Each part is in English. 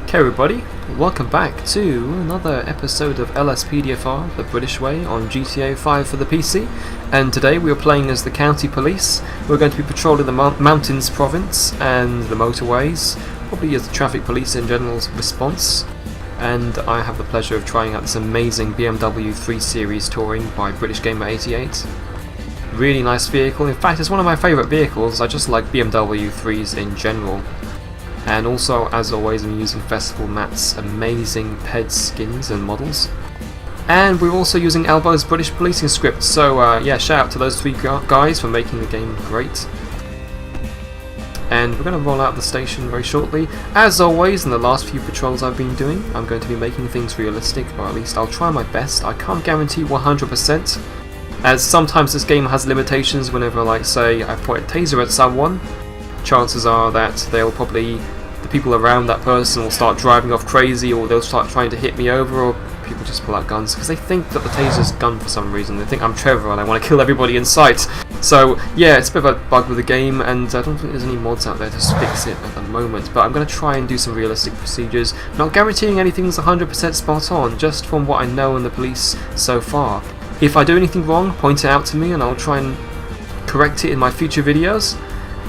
Okay everybody, welcome back to another episode of LSPDFR, the British way, on GTA 5 for the PC. And today we are playing as the county police. We're going to be patrolling the mountains province and the motorways, probably as the traffic police in general's response. And I have the pleasure of trying out this amazing BMW 3 Series Touring by British Gamer 88. Really nice vehicle. In fact, it's one of my favourite vehicles. I just like BMW 3s in general. And also, as always, I'm using Festival Matt's amazing PED skins and models. And we're also using Albo's British policing script, so yeah, shout out to those three guys for making the game great. And we're going to roll out the station very shortly. As always, in the last few patrols I've been doing, I'm going to be making things realistic, or at least I'll try my best. I can't guarantee 100%, as sometimes this game has limitations whenever, like, say, I point a taser at someone. Chances are that they'll probably, the people around that person will start driving off crazy, or they'll start trying to hit me over, or people just pull out guns because they think that the taser's gun for some reason. They think I'm Trevor and I want to kill everybody in sight. So yeah, it's a bit of a bug with the game, and I don't think there's any mods out there to fix it at the moment, but I'm going to try and do some realistic procedures. Not guaranteeing anything's 100% spot on, just from what I know in the police so far. If I do anything wrong, point it out to me and I'll try and correct it in my future videos.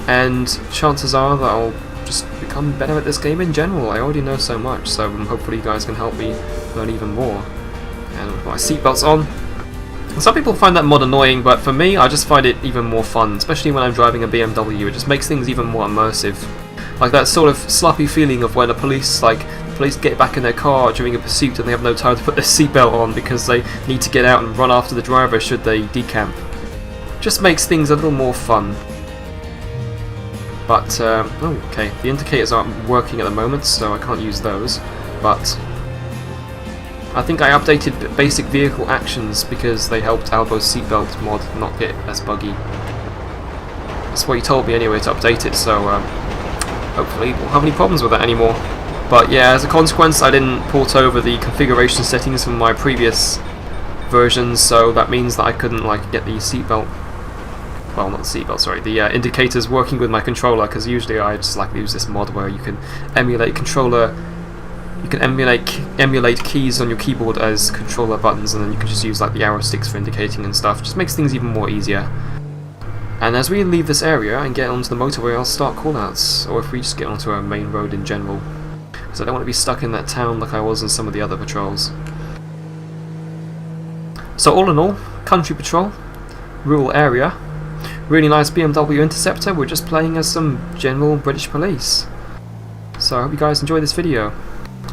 And chances are that I'll just become better at this game in general. I already know so much, so hopefully you guys can help me learn even more. And with my seatbelts on. And some people find that mod annoying, but for me, I just find it even more fun, especially when I'm driving a BMW. It just makes things even more immersive. Like that sort of sloppy feeling of when the police get back in their car during a pursuit and they have no time to put their seatbelt on because they need to get out and run after the driver should they decamp. Just makes things a little more fun. But, oh, okay, the indicators aren't working at the moment, so I can't use those. But I think I updated basic vehicle actions because they helped Albo's seatbelt mod not get as buggy. That's what he told me anyway, to update it, so hopefully we won't have any problems with that anymore. But yeah, as a consequence, I didn't port over the configuration settings from my previous versions, so that means that I couldn't, like, get the seatbelt. Well, not the seatbelt, sorry, the indicators working with my controller, because usually I just like to use this mod where you can emulate controller, you can emulate keys on your keyboard as controller buttons, and then you can just use like the arrow sticks for indicating and stuff. Just makes things even more easier. And as we leave this area and get onto the motorway, I'll start callouts, or if we just get onto a main road in general, because I don't want to be stuck in that town like I was in some of the other patrols. So all in all, country patrol, rural area. Really nice BMW Interceptor. We're just playing as some general British police. So I hope you guys enjoy this video.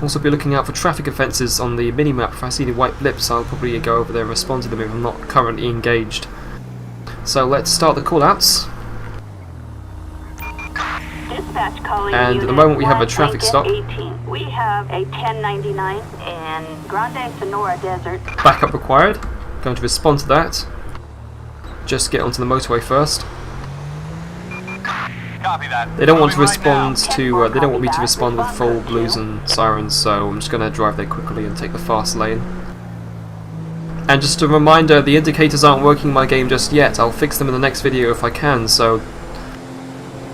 Also be looking out for traffic offences on the minimap. If I see any white blips, I'll probably go over there and respond to them if I'm not currently engaged. So let's start the callouts. And at the moment we have a traffic stop. We have a 1099 in Grande Sonora Desert. Backup required. Going to respond to that. Just get onto the motorway first. Copy that. They don't want to respond to. They don't want me to respond with full blues and sirens, so I'm just going to drive there quickly and take the fast lane. And just a reminder, the indicators aren't working in my game just yet. I'll fix them in the next video if I can. So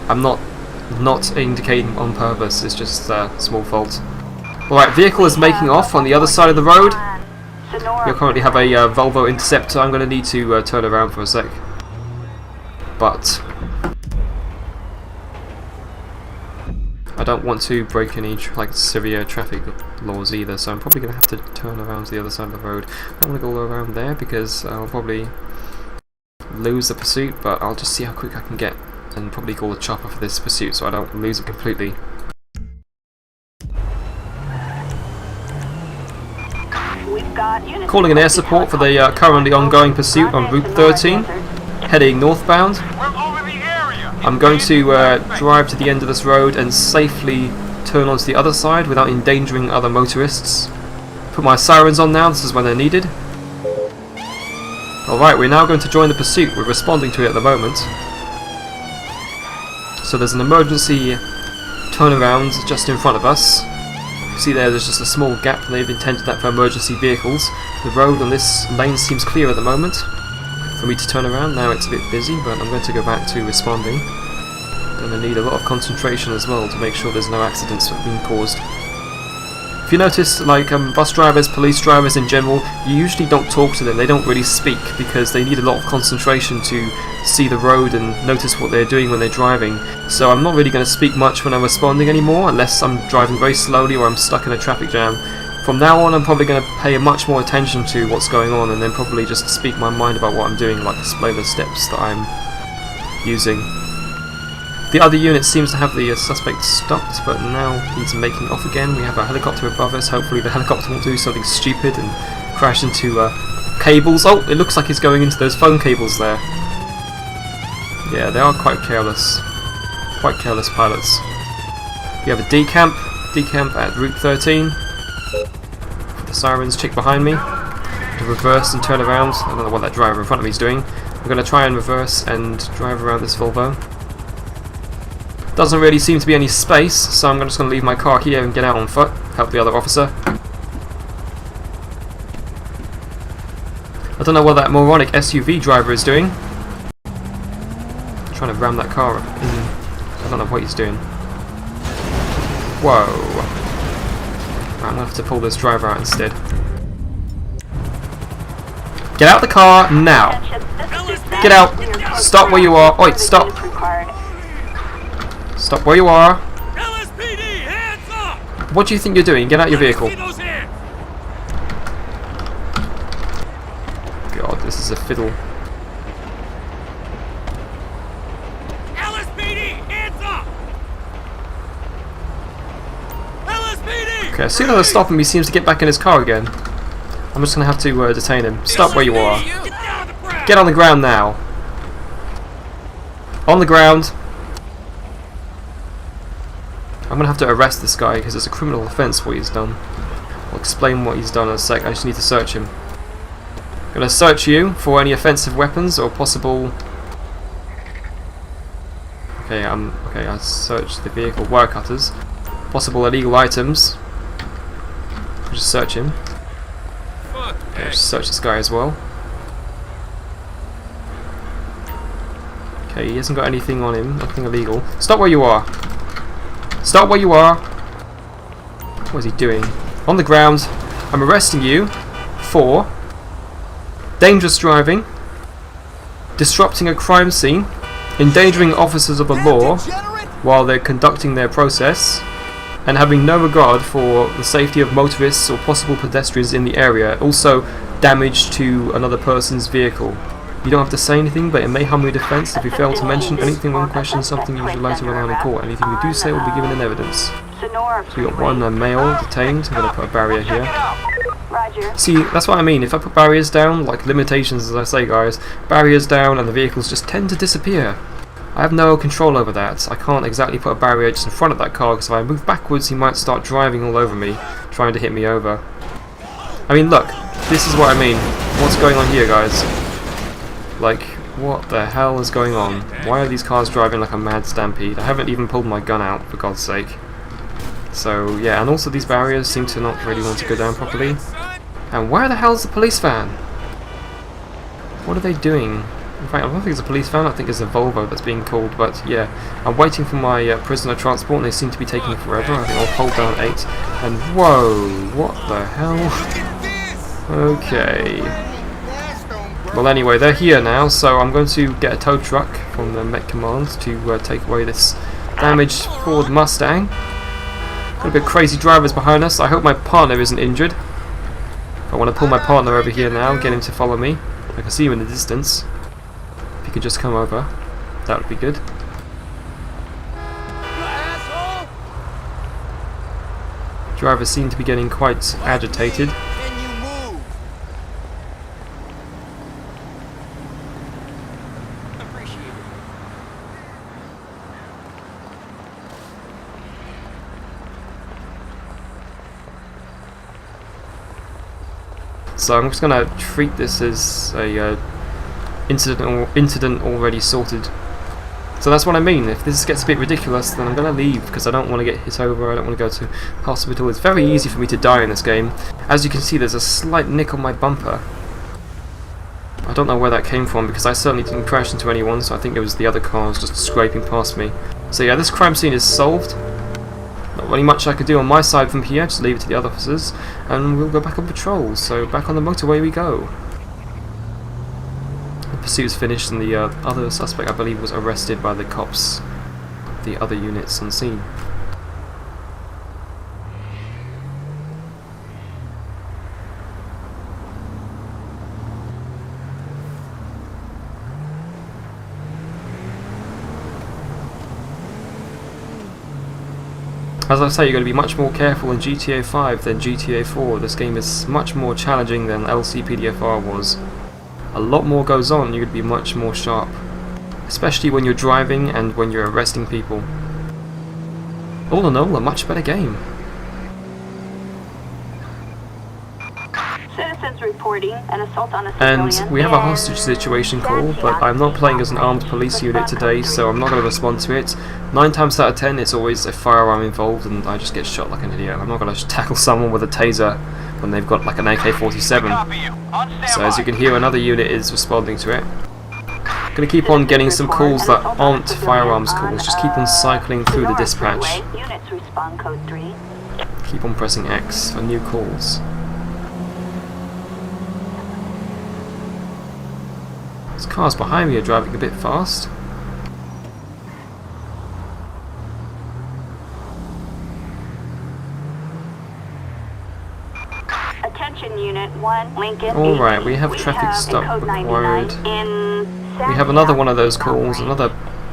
I'm not indicating on purpose. It's just a small fault. All right, vehicle is making off on the other side of the road. We currently have a Volvo Interceptor. I'm going to need to turn around for a sec. But I don't want to break any severe traffic laws either, so I'm probably going to have to turn around to the other side of the road. I don't want to go around there because I'll probably lose the pursuit, but I'll just see how quick I can get and probably call a chopper for this pursuit so I don't lose it completely. Calling an air support for the currently ongoing pursuit on Route 13, heading northbound. I'm going to drive to the end of this road and safely turn onto the other side without endangering other motorists. Put my sirens on now, this is when they're needed. Alright, we're now going to join the pursuit. We're responding to it at the moment. So there's an emergency turnaround just in front of us. See there's just a small gap, and they've intended that for emergency vehicles. The road on this lane seems clear at the moment for me to turn around. Now it's a bit busy, but I'm going to go back to responding. Going to need a lot of concentration as well to make sure there's no accidents that have been caused. If you notice, like bus drivers, police drivers in general, you usually don't talk to them. They don't really speak because they need a lot of concentration to see the road and notice what they're doing when they're driving. So I'm not really going to speak much when I'm responding anymore, unless I'm driving very slowly or I'm stuck in a traffic jam. From now on, I'm probably going to pay much more attention to what's going on, and then probably just speak my mind about what I'm doing, like display the steps that I'm using. The other unit seems to have the suspect stopped, but now he's making off again. We have a helicopter above us. Hopefully the helicopter won't do something stupid and crash into cables. Oh, it looks like he's going into those phone cables there. Yeah, they are quite careless. Quite careless pilots. We have a decamp at Route 13. The sirens chick behind me. To reverse and turn around. I don't know what that driver in front of me is doing. I'm going to try and reverse and drive around this Volvo. Doesn't really seem to be any space, so I'm just going to leave my car here and get out on foot, help the other officer. I don't know what that moronic SUV driver is doing. Trying to ram that car in. I don't know what he's doing. Whoa. Right, I'm going to have to pull this driver out instead. Get out the car now! Get out! Stop where you are! Oi, stop! Stop where you are! LSPD, hands up! What do you think you're doing? Get out your vehicle. God, this is a fiddle. LSPD, hands up! LSPD! Okay, as soon as I stop him, he seems to get back in his car again. I'm just going to have to detain him. Stop where you are. Get on the ground now. On the ground. I'm going to have to arrest this guy because it's a criminal offence what he's done. I'll explain what he's done in a sec. I just need to search him. I'm going to search you for any offensive weapons or possible... Okay, I searched the vehicle. Wire cutters. Possible illegal items. I'll just search him. Okay, just search this guy as well. Okay, he hasn't got anything on him, nothing illegal. Stop where you are! Stop where you are! What is he doing? On the ground. I'm arresting you for dangerous driving, disrupting a crime scene, endangering officers of the law while they're conducting their process, and having no regard for the safety of motorists or possible pedestrians in the area. Also, damage to another person's vehicle. You don't have to say anything, but it may harm your defense if you fail to mention anything when questioning something you should later rely on in court. Anything you do say will be given in evidence. So we got one male detained. I'm going to put a barrier here. See, that's what I mean. If I put barriers down, like limitations as I say guys, barriers down and the vehicles just tend to disappear. I have no control over that. I can't exactly put a barrier just in front of that car because if I move backwards he might start driving all over me, trying to hit me over. I mean look, this is what I mean. What's going on here guys? Like, what the hell is going on? Why are these cars driving like a mad stampede? I haven't even pulled my gun out, for God's sake. So, yeah, and also these barriers seem to not really want to go down properly. And where the hell is the police van? What are they doing? In fact, I don't think it's a police van, I think it's a Volvo that's being called, but yeah. I'm waiting for my prisoner transport and they seem to be taking forever. I think I'll hold down 8. And whoa, what the hell? Okay. Well anyway, they're here now, so I'm going to get a tow truck from the Met Command to take away this damaged Ford Mustang. Got a bit crazy drivers behind us. I hope my partner isn't injured. I want to pull my partner over here now, get him to follow me. I can see him in the distance. If he could just come over, that would be good. Drivers seem to be getting quite agitated. So I'm just going to treat this as a incident already sorted. So that's what I mean. If this gets a bit ridiculous, then I'm going to leave because I don't want to get hit over. I don't want to go to hospital. It's very easy for me to die in this game. As you can see, there's a slight nick on my bumper. I don't know where that came from because I certainly didn't crash into anyone, so I think it was the other cars just scraping past me. So yeah, this crime scene is solved. Not really much I could do on my side from here. Just leave it to the other officers, and we'll go back on patrol. So back on the motorway we go. The pursuit's finished, and the other suspect, I believe, was arrested by the cops, the other units on scene. As I say, you're going to be much more careful in GTA 5 than GTA 4. This game is much more challenging than LSPDFR was. A lot more goes on, you're going to be much more sharp. Especially when you're driving and when you're arresting people. All in all, a much better game. Citizens reporting an assault on a civilian. And we have a hostage situation call, but I'm not playing as an armed police unit today, so I'm not going to respond to it. 9 times out of 10 it's always a firearm involved and I just get shot like an idiot. I'm not going to tackle someone with a taser when they've got like an AK-47. So as you can hear, another unit is responding to it. I'm going to keep on getting some calls that aren't firearms calls, just keep on cycling through the dispatch. Units respond code 3. Keep on pressing X for new calls. These cars behind me are driving a bit fast. Attention Unit 1, Lincoln. Alright, we have traffic stop required. We have another one of those calls. Another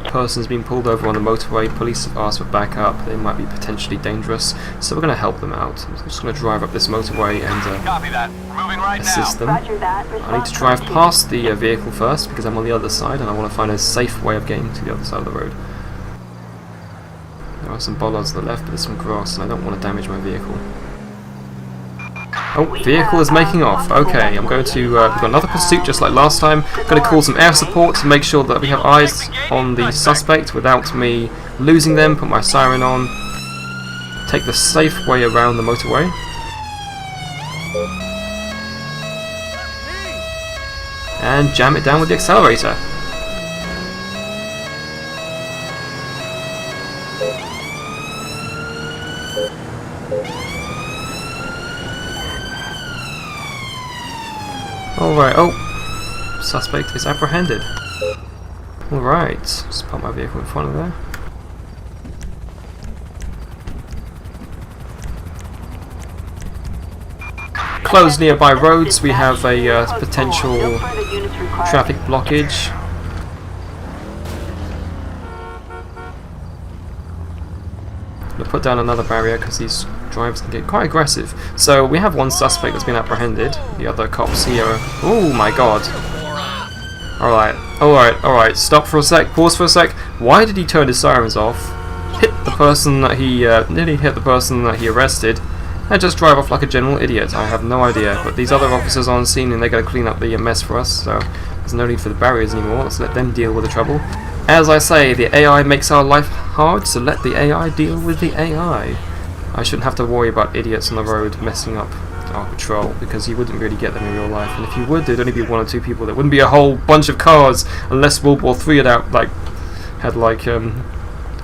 person's been pulled over on the motorway. Police have asked for backup. They might be potentially dangerous, so we're going to help them out. I'm just going to drive up this motorway and assist them. I need to drive past the vehicle first because I'm on the other side and I want to find a safe way of getting to the other side of the road. There are some bollards to the left, but there's some grass and I don't want to damage my vehicle. Oh, vehicle is making off. Okay, I'm going to, we've got another pursuit just like last time. I'm going to call some air support to make sure that we have eyes on the suspect without me losing them. Put my siren on. Take the safe way around the motorway. And jam it down with the accelerator. Alright, oh, suspect is apprehended. Alright, just park my vehicle in front of there. Closed nearby roads, we have a potential traffic blockage. I'm going to put down another barrier because these drivers can get quite aggressive. So we have one suspect that's been apprehended. The other cops here are... Oh my god. Alright, stop for a sec, pause for a sec. Why did he turn his sirens off? Hit the person that he... nearly hit the person that he arrested. And just drive off like a general idiot. I have no idea. But these other officers are on scene and they're going to clean up the mess for us. So there's no need for the barriers anymore. Let's let them deal with the trouble. As I say, the AI makes our life hard, so let the AI deal with the AI. I shouldn't have to worry about idiots on the road messing up our patrol, because you wouldn't really get them in real life. And if you would, there'd only be 1 or 2 people. There wouldn't be a whole bunch of cars, unless World War III had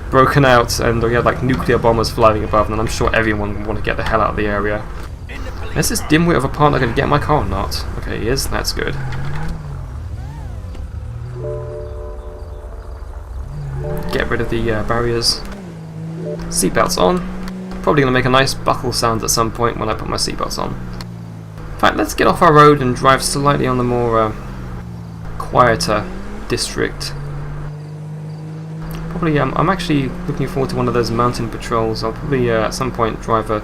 broken out and we had like nuclear bombers flying above, and I'm sure everyone would want to get the hell out of the area. Is this dimwit of a partner going to get my car or not? Okay, he is. That's good. Get rid of the barriers. Seatbelts on. Probably going to make a nice buckle sound at some point when I put my seatbelts on. In fact, let's get off our road and drive slightly on the more quieter district. Probably, I'm actually looking forward to one of those mountain patrols. I'll probably at some point drive a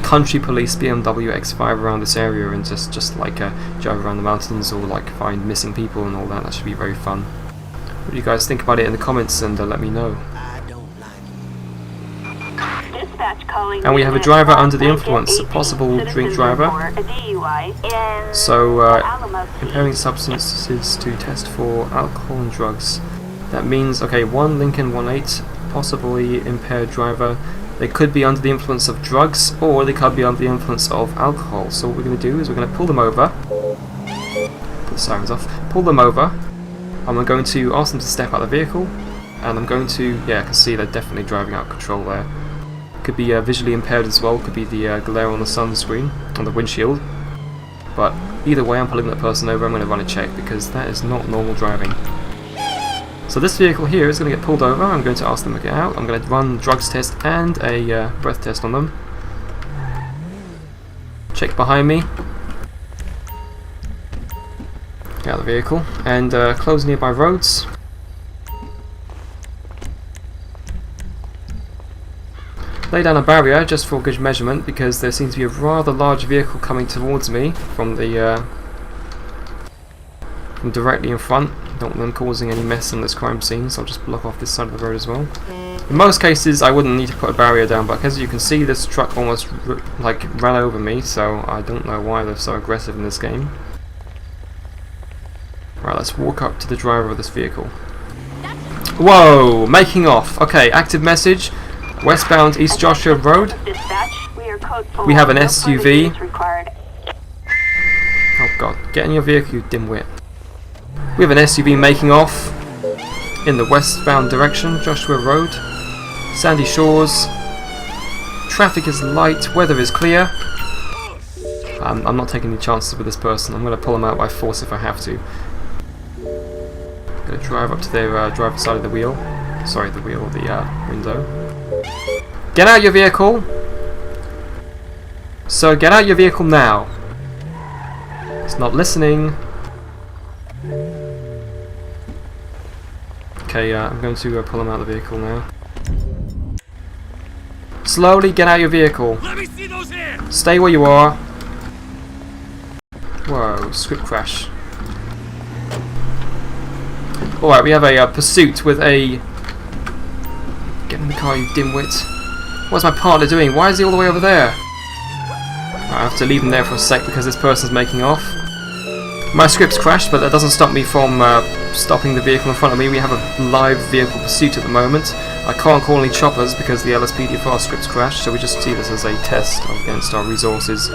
country police BMW X5 around this area and just drive around the mountains or like find missing people and all that. That should be very fun. What do you guys think about it in the comments, and let me know. And we have a driver under the influence, a possible drink driver. So, impairing substances to test for alcohol and drugs. That means, okay, 1 Lincoln 18, possibly impaired driver. They could be under the influence of drugs, or they could be under the influence of alcohol. So what we're going to do is we're going to pull them over. Put the sirens off. Pull them over. I'm going to ask them to step out of the vehicle. And I'm going to, yeah, I can see they're definitely driving out of control there. could be visually impaired as well, could be the glare on the sunscreen, on the windshield. But either way, I'm pulling that person over. I'm going to run a check because that is not normal driving. So this vehicle here is going to get pulled over. I'm going to ask them to get out. I'm going to run a drugs test and a breath test on them. Check behind me. Get out of the vehicle and close nearby roads. Lay down a barrier just for good measurement because there seems to be a rather large vehicle coming towards me from the from directly in front. Don't want them causing any mess on this crime scene, so I'll just block off this side of the road as well. In most cases I wouldn't need to put a barrier down, but as you can see this truck almost ran over me, so I don't know why they're so aggressive in this game. Right, let's walk up to the driver of this vehicle. Whoa! Making off! Okay, active message. Westbound East Joshua Road. We have an SUV. Oh god, get in your vehicle, you dimwit. We have an SUV making off in the westbound direction, Joshua Road. Sandy shores. Traffic is light, weather is clear. I'm not taking any chances with this person. I'm going to pull them out by force if I have to. I'm going to drive up to their driver's side of the wheel. Sorry, the wheel, the window. Get out your vehicle! So get out your vehicle now. It's not listening. Okay, I'm going to pull him out of the vehicle now. Slowly get out your vehicle. Let me see those hands. Stay where you are. Whoa, script crash. Alright, we have a pursuit with a... Get in the car, you dimwit. What's my partner doing? Why is he all the way over there? I have to leave him there for a sec because this person's making off. My script's crashed, but that doesn't stop me from stopping the vehicle in front of me. We have a live vehicle pursuit at the moment. I can't call any choppers because the LSPDFR script's crashed, so we just see this as a test against our resources.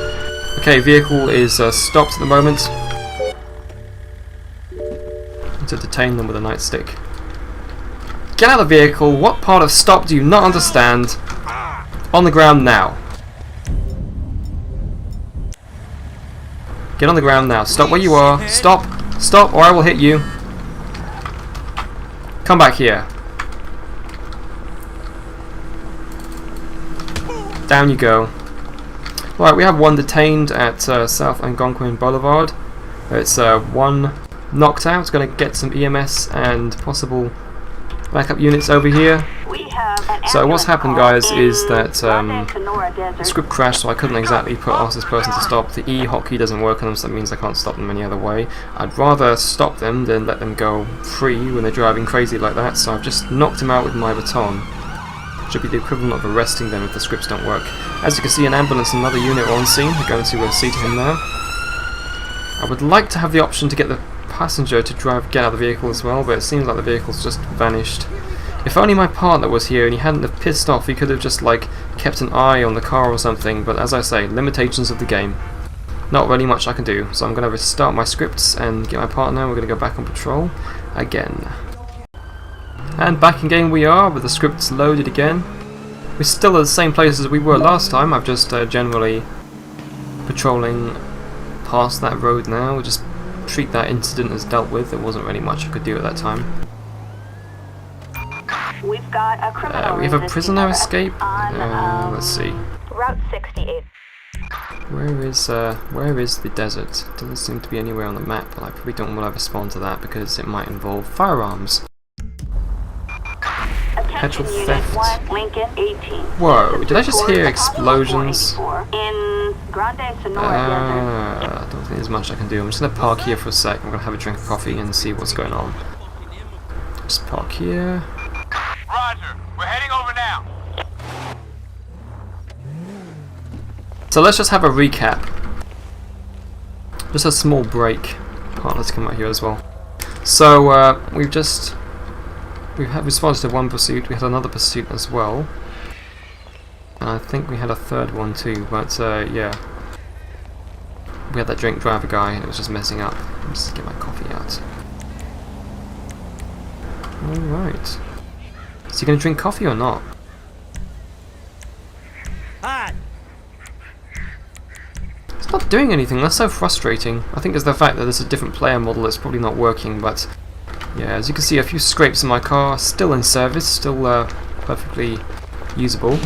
Okay, vehicle is stopped at the moment. To detain them with a nightstick. Get out of the vehicle. What part of stop do you not understand? On the ground now. Get on the ground now. Stop where you are. Stop. Stop or I will hit you. Come back here. Down you go. Right, we have one detained at South Algonquin Boulevard. It's one knocked out. It's going to get some EMS and possible backup units over here. So what's happened, guys, is that the script crashed, so I couldn't exactly ask this person to stop. The E hotkey doesn't work on them, so that means I can't stop them any other way. I'd rather stop them than let them go free when they're driving crazy like that, so I've just knocked them out with my baton. Should be the equivalent of arresting them if the scripts don't work. As you can see, an ambulance and another unit are on scene. They're going to see to him now. I would like to have the option to get the passenger to get out of the vehicle as well, but it seems like the vehicle's just vanished. If only my partner was here and he hadn't have pissed off, he could have just kept an eye on the car or something, but as I say, limitations of the game. Not really much I can do, so I'm going to restart my scripts and get my partner. We're going to go back on patrol again. And back in game we are, with the scripts loaded again. We're still at the same place as we were last time. I've just generally patrolling past that road now. We'll just treat that incident as dealt with. There wasn't really much I could do at that time. We've got a criminal we have a prisoner escape. Let's see. Route 68. Where is the desert? Doesn't seem to be anywhere on the map, but I probably don't want to respond to that because it might involve firearms. Petrol theft. Whoa, did I just hear explosions? In Grande Sonora. I don't think there's much I can do. I'm just going to park here for a sec. I'm going to have a drink of coffee and see what's going on. Just park here. Roger, we're heading over now. So let's just have a recap. Just a small break. Let's come out here as well. So we've responded to one pursuit. We had another pursuit as well, and I think we had a third one too. But yeah, we had that drink driver guy, and it was just messing up. Let's just get my coffee out. All right. Is he going to drink coffee or not? not doing anything. That's so frustrating. I think it's the fact that there's a different player model that's probably not working, but yeah, as you can see, a few scrapes in my car, still in service, still perfectly usable.